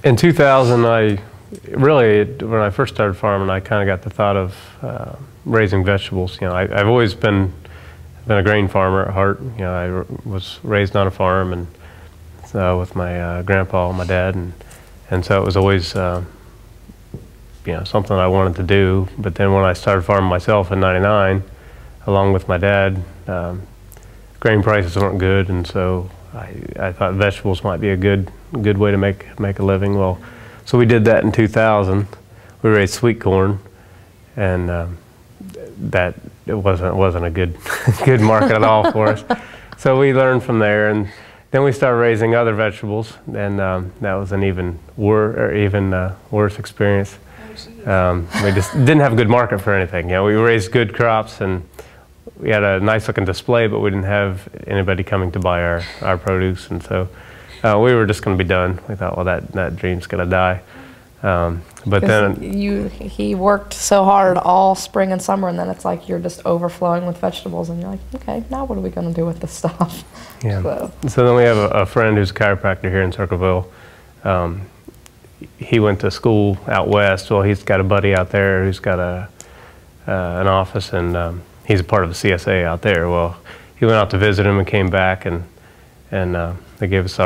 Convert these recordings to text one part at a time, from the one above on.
In 2000, when I first started farming, I kind of got the thought of raising vegetables. You know, I've always been a grain farmer at heart. You know, I was raised on a farm and with my grandpa and my dad, and so it was always you know, something I wanted to do. But then when I started farming myself in '99, along with my dad, grain prices weren't good, and so I thought vegetables might be a good way to make a living. Well, so we did that in 2000. We raised sweet corn, and that it wasn't a good good market at all for us. So we learned from there, and then we started raising other vegetables, and that was an even worse experience. We just didn't have a good market for anything. You know, we raised good crops, and we had a nice looking display, but we didn't have anybody coming to buy our produce, and so we were just going to be done. We thought, well, that dream's going to die. But then he worked so hard all spring and summer, and then it's like you're just overflowing with vegetables, and you're like, okay, now what are we going to do with this stuff? Yeah. So then we have a friend who's a chiropractor here in Circleville. He went to school out west. Well, he's got a buddy out there who's got an office, and he's a part of the CSA out there. Well, he went out to visit him and came back, and they gave us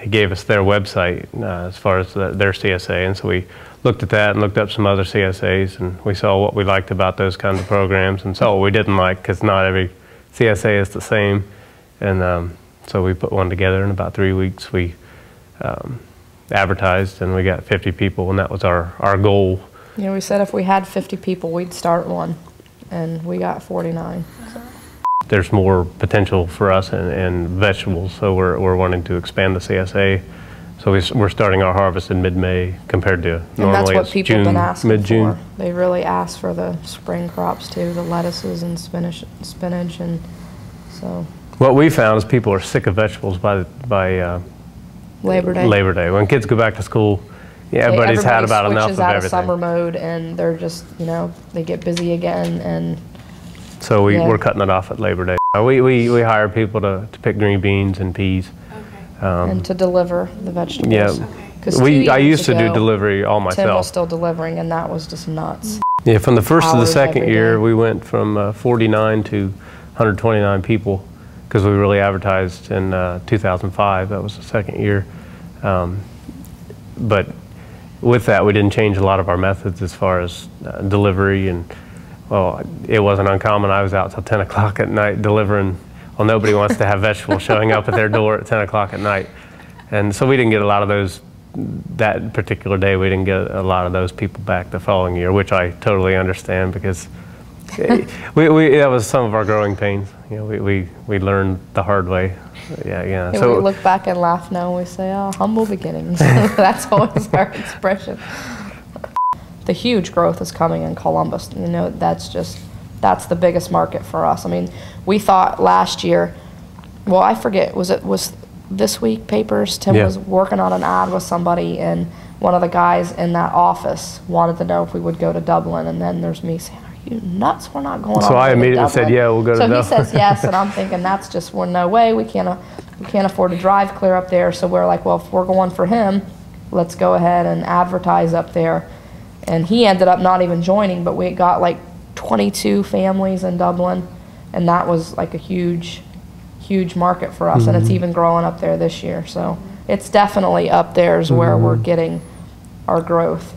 he gave us their website as far as their CSA, and so we looked at that and looked up some other CSAs, and we saw what we liked about those kinds of programs and saw what we didn't like, because not every CSA is the same. And so we put one together in about 3 weeks. We advertised, and we got 50 people, and that was our goal. Yeah, we said if we had 50 people, we'd start one, and we got 49. So. There's more potential for us in vegetables, so we're wanting to expand the CSA. So we're starting our harvest in mid-May compared to normally and that's what people have been asking mid-June. for. They really ask for the spring crops too, the lettuces and spinach, and so. What we found is people are sick of vegetables by Labor Day. Labor Day. When kids go back to school, yeah, everybody's had about enough of everything. Out of summer mode, and they're just, you know, they get busy again, and so we're cutting it off at Labor Day. We hire people to pick green beans and peas. Okay. And to deliver the vegetables. Yeah. Okay. I used to do delivery all myself. Tim was still delivering, and that was just nuts. Yeah, from the first to the second year, we went from 49 to 129 people, because we really advertised in 2005. That was the second year. But with that, we didn't change a lot of our methods as far as delivery, and well, it wasn't uncommon. I was out till 10 o'clock at night delivering. Well, nobody wants to have vegetables showing up at their door at 10 o'clock at night. And so we didn't get a lot of those, that particular day, we didn't get a lot of those people back the following year, which I totally understand, because that was some of our growing pains. You know, we learned the hard way. Yeah. So we look back and laugh now, and we say, oh, humble beginnings. That's always our expression. The huge growth is coming in Columbus. You know, that's the biggest market for us. I mean, we thought last year, well, I forget, was This Week papers? Tim was working on an ad with somebody, and one of the guys in that office wanted to know if we would go to Dublin, and then there's me saying, are you nuts? We're not going. So I immediately said, yeah, we'll go to Dublin. So he says yes, and I'm thinking that's just, well, no way, we can't afford to drive clear up there. So we're like, well, if we're going for him, let's go ahead and advertise up there. And he ended up not even joining, but we got like 22 families in Dublin, and that was like a huge market for us, and it's even growing up there this year. So it's definitely up there is where we're getting our growth.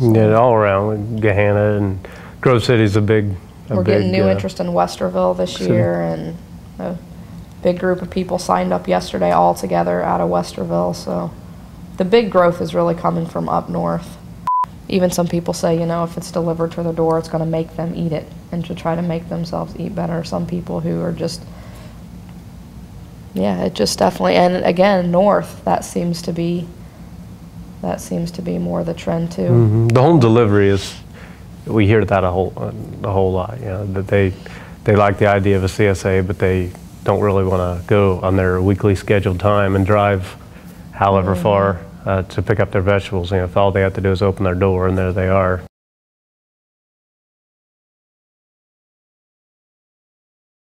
So. Yeah, all around, Gahanna and Grove City's we're getting new interest in Westerville this year, and a big group of people signed up yesterday all together out of Westerville. So the big growth is really coming from up north. Even some people say, you know, if it's delivered to their door, it's going to make them eat it, and to try to make themselves eat better. Some people who are just, yeah, it just definitely, and again, north, that seems to be more the trend too. The home delivery is, we hear that a whole lot. You know, that they like the idea of a CSA, but they don't really want to go on their weekly scheduled time and drive however far to pick up their vegetables. You know, if all they have to do is open their door and there they are.